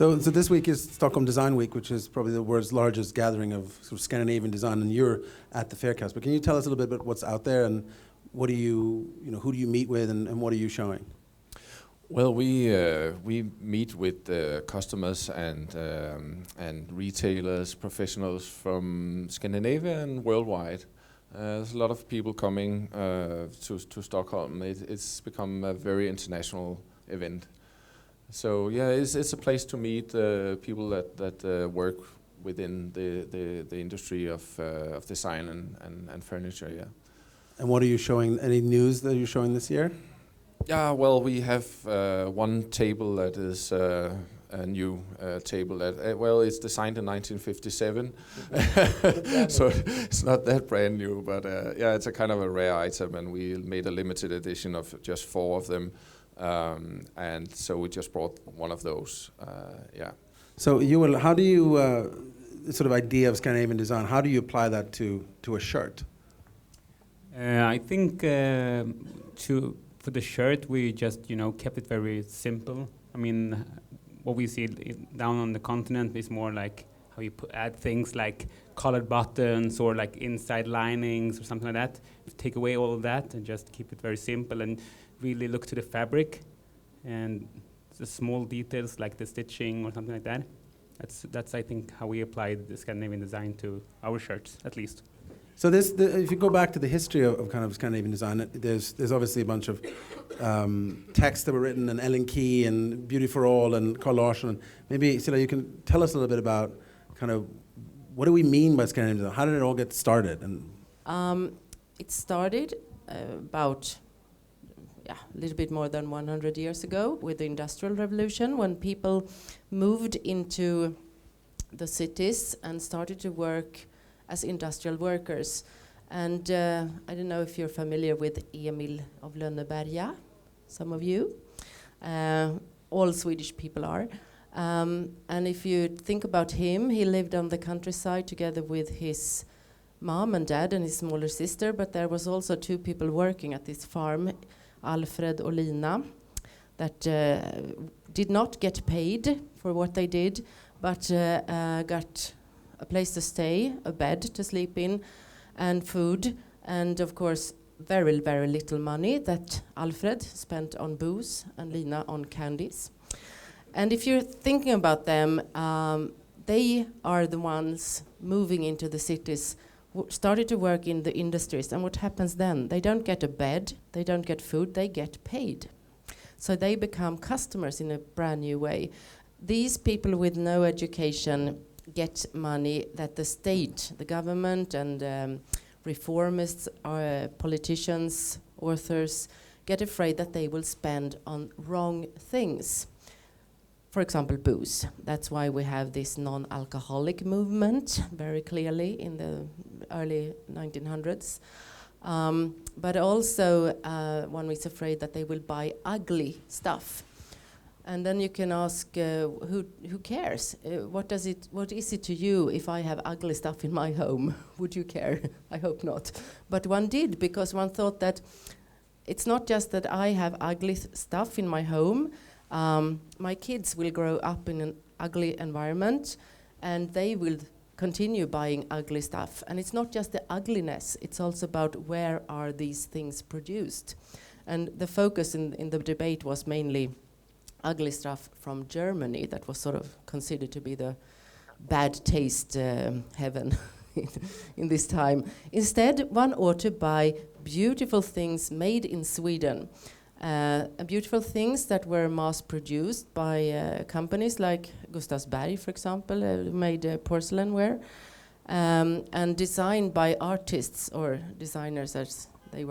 So this week is Stockholm Design Week, which is probably the world's largest gathering of sort of Scandinavian design, and you're at the fair, Kasper. Can you tell us a little bit about what's out there, and what do who do you meet with, and what are you showing? Well, we meet with customers and retailers, professionals from Scandinavia and worldwide. There's a lot of people coming to Stockholm. It's become a very international event. So yeah, it's a place to meet people that work within the industry of design and furniture. Yeah. And what are you showing? Any news that you're showing this year? Yeah, well, we have one table that is a new table that, it's designed in 1957, so it's not that brand new, but it's a kind of a rare item, and we made a limited edition of just 4 of them, and so we just brought one of those, So how do you, sort of idea of Scandinavian design, how do you apply that to a shirt? I think for the shirt, we just, kept it very simple. I mean, what we see down on the continent is more like how you add things like colored buttons or like inside linings or something like that. Take away all of that and just keep it very simple and really look to the fabric and the small details like the stitching or something like that. That's I think, how we apply the Scandinavian design to our shirts, at least. So if you go back to the history of kind of Scandinavian design, there's obviously a bunch of texts that were written, and Ellen Key and Beauty for All and Carl Larsson. And maybe, Cilla, you can tell us a little bit about kind of what do we mean by Scandinavian design? How did it all get started? And it started about a little bit more than 100 years ago with the Industrial Revolution, when people moved into the cities and started to work as industrial workers. And I don't know if you're familiar with Emil of Lönneberga, some of you. All Swedish people are. And if you think about him, he lived on the countryside together with his mom and dad and his smaller sister, but there was also 2 people working at this farm, Alfred and Lina, that did not get paid for what they did, but got a place to stay, a bed to sleep in, and food, and of course very, very little money that Alfred spent on booze and Lina on candies. And if you're thinking about them, they are the ones moving into the cities, started to work in the industries, and what happens then? They don't get a bed, they don't get food, they get paid. So they become customers in a brand new way. These people with no education get money that the state, the government, and reformists, politicians, authors get afraid that they will spend on wrong things. For example, booze. That's why we have this non-alcoholic movement very clearly in the early 1900s. But also one is afraid that they will buy ugly stuff. And then you can ask, who cares? What is it to you if I have ugly stuff in my home? Would you care? I hope not. But one did, because one thought that it's not just that I have ugly stuff in my home. My kids will grow up in an ugly environment, and they will continue buying ugly stuff. And it's not just the ugliness, it's also about where are these things produced. And the focus in the debate was mainly ugly stuff from Germany that was sort of considered to be the bad taste heaven in this time. Instead, one ought to buy beautiful things made in Sweden. Beautiful things that were mass-produced by companies like Gustavsberg, for example, made porcelainware, and designed by artists or designers as they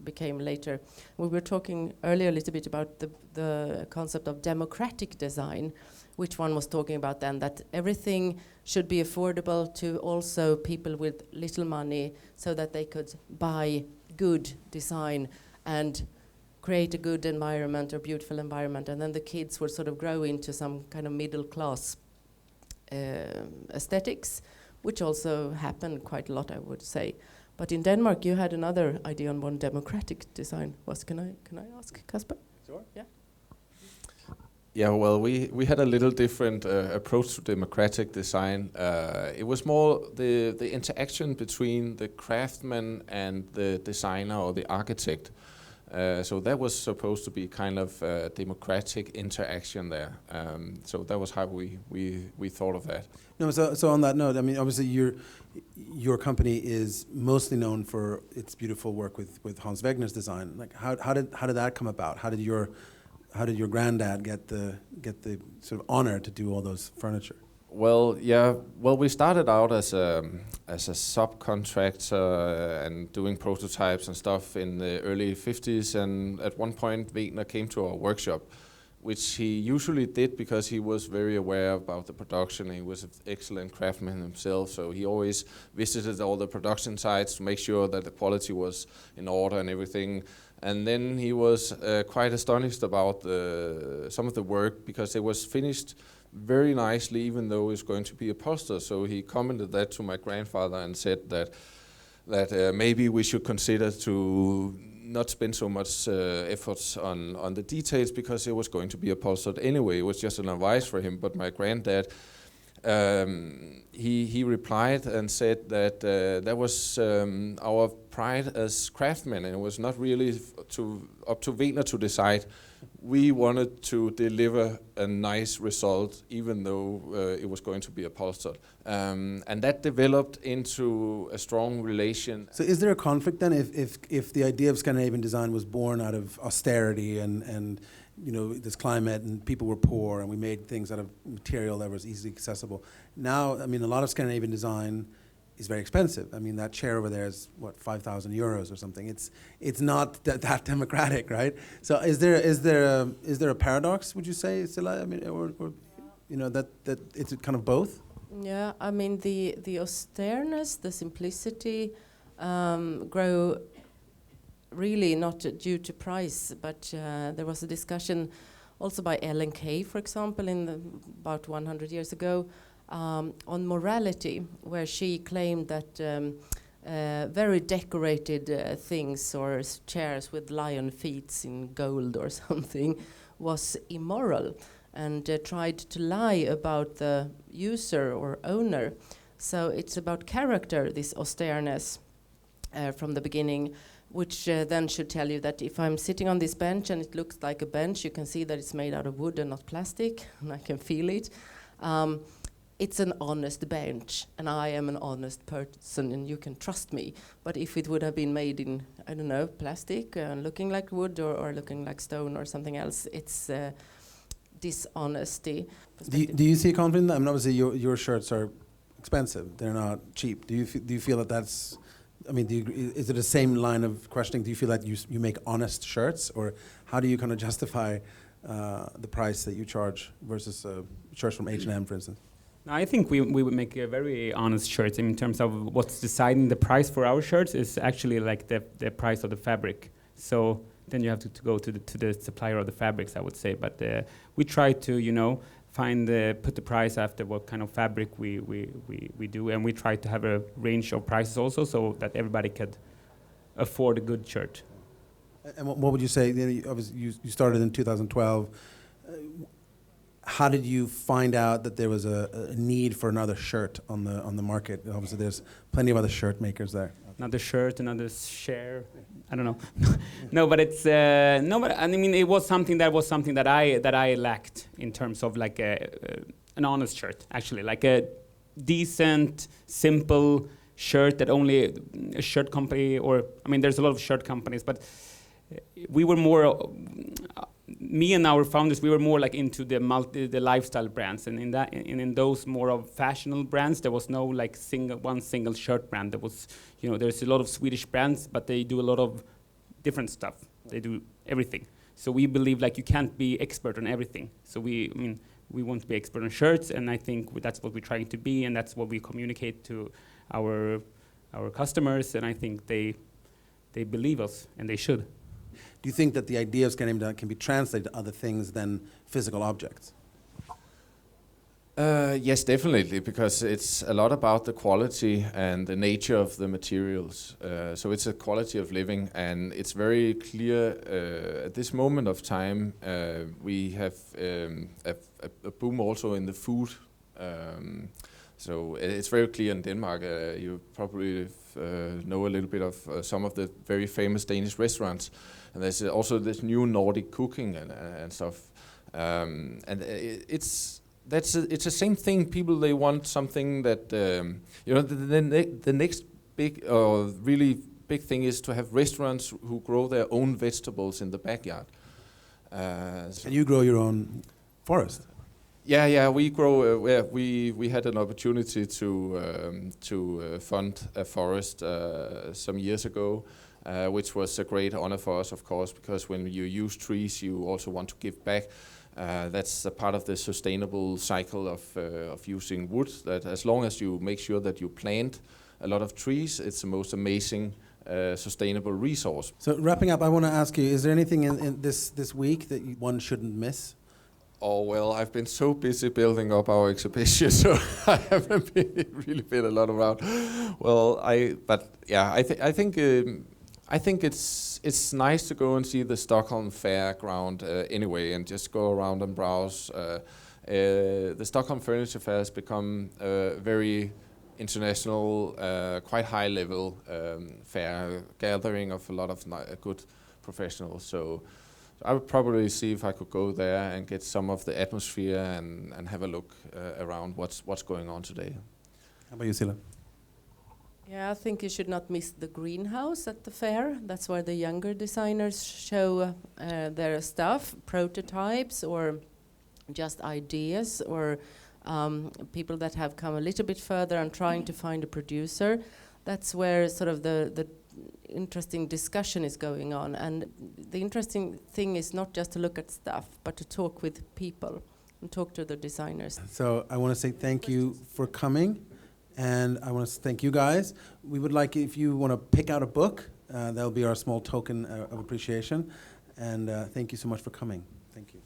became later. We were talking earlier a little bit about the concept of democratic design, which one was talking about then, that everything should be affordable to also people with little money so that they could buy good design and create a good environment or beautiful environment, and then the kids would sort of grow into some kind of middle class aesthetics, which also happened quite a lot, I would say. But in Denmark, you had another idea on what democratic design was. Can I ask Kasper? Sure. Yeah. Yeah, well, we had a little different approach to democratic design. It was more the interaction between the craftsman and the designer or the architect. So that was supposed to be kind of a democratic interaction there. So that was how we thought of that. No, so on that note, I mean, obviously your company is mostly known for its beautiful work with Hans Wegner's design. Like, how did that come about? How did your granddad get the sort of honor to do all those furniture? Well, yeah. Well, we started out as a subcontractor and doing prototypes and stuff in the early 50s. And at one point, Wegner came to our workshop, which he usually did because he was very aware about the production. He was an excellent craftsman himself, so he always visited all the production sites to make sure that the quality was in order and everything. And then he was quite astonished about some of the work because it was finished very nicely, even though it's going to be upholstered. So he commented that to my grandfather and said that maybe we should consider to not spend so much efforts on the details because it was going to be upholstered anyway. It was just an advice for him. But my granddad, he replied and said that that was our pride as craftsmen, and it was not really up to Wegner to decide. We wanted to deliver a nice result, even though it was going to be upholstered. And that developed into a strong relation. So is there a conflict then if the idea of Scandinavian design was born out of austerity and you know, this climate and people were poor and we made things out of material that was easily accessible? Now, I mean, a lot of Scandinavian design is very expensive. I mean, that chair over there is what, 5,000 euros or something. It's not that democratic, right? So is there a paradox? Would you say, Cilla? I mean, or you know, that it's kind of both. Yeah, I mean the austereness, the simplicity, grow really not due to price, but there was a discussion also by Ellen Key, for example, about 100 years ago. On morality, where she claimed that very decorated things or chairs with lion feet in gold or something was immoral, and tried to lie about the user or owner. So it's about character, this austereness from the beginning, which then should tell you that if I'm sitting on this bench and it looks like a bench, you can see that it's made out of wood and not plastic, and I can feel it. It's an honest bench, and I am an honest person, and you can trust me. But if it would have been made in, I don't know, plastic, looking like wood or looking like stone or something else, it's dishonesty. Do you see a conflict in that? I mean, obviously your shirts are expensive; they're not cheap. Do you feel that that's? I mean, is it the same line of questioning? Do you feel that you make honest shirts, or how do you kind of justify the price that you charge versus shirts from H&M, for instance? I think we would make a very honest shirts in terms of what's deciding the price for our shirts is actually like the price of the fabric. So then you have to go to the supplier of the fabrics, I would say. But we try to, you know, put the price after what kind of fabric we do, and we try to have a range of prices also, so that everybody could afford a good shirt. And what would you say? Obviously, you started in 2012. How did you find out that there was a need for another shirt on the market? Obviously, there's plenty of other shirt makers there. Another shirt, another share. I don't know. No, but it's no. But I mean, it was something that I lacked in terms of like an honest shirt. Actually, like a decent, simple shirt that only a shirt company, or I mean, there's a lot of shirt companies, but we were more. Me and our founders, we were more like into the lifestyle brands, and in those more of fashionable brands, there was no like one single shirt brand. There was, you know, there's a lot of Swedish brands, but they do a lot of different stuff. They do everything. So we believe like you can't be expert on everything. So we want to be expert on shirts, and I think that's what we're trying to be, and that's what we communicate to our customers, and I think they believe us, and they should. Do you think that the idea of Scandinavian can be translated to other things than physical objects? Yes, definitely, because it's a lot about the quality and the nature of the materials. So it's a quality of living, and it's very clear at this moment of time. We have a boom also in the food. So it's very clear in Denmark. You probably know a little bit of some of the very famous Danish restaurants, and there's also this new Nordic cooking and stuff. It's the same thing. People, they want something that the next big or really big thing is to have restaurants who grow their own vegetables in the backyard. And you grow your own forest. Yeah, we grow. We had an opportunity to fund a forest some years ago, which was a great honor for us, of course, because when you use trees, you also want to give back. That's a part of the sustainable cycle of using wood. That as long as you make sure that you plant a lot of trees, it's the most amazing sustainable resource. So wrapping up, I want to ask you: is there anything in this week that one shouldn't miss? Oh well, I've been so busy building up our exhibition, so I haven't really been a lot around. Well, I think it's nice to go and see the Stockholm Fairground anyway, and just go around and browse. The Stockholm Furniture Fair has become a very international, quite high level fair, gathering of a lot of good professionals. So I would probably see if I could go there and get some of the atmosphere and have a look around what's going on today. How about you, Cilla? Yeah, I think you should not miss the greenhouse at the fair. That's where the younger designers show their stuff, prototypes, or just ideas, or people that have come a little bit further and trying to find a producer. That's where sort of the interesting discussion is going on. And the interesting thing is not just to look at stuff, but to talk with people and talk to the designers. So I want to say thank you for coming. And I want to thank you guys. We would like, if you want to pick out a book, that'll be our small token of appreciation. And thank you so much for coming. Thank you.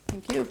Thank you.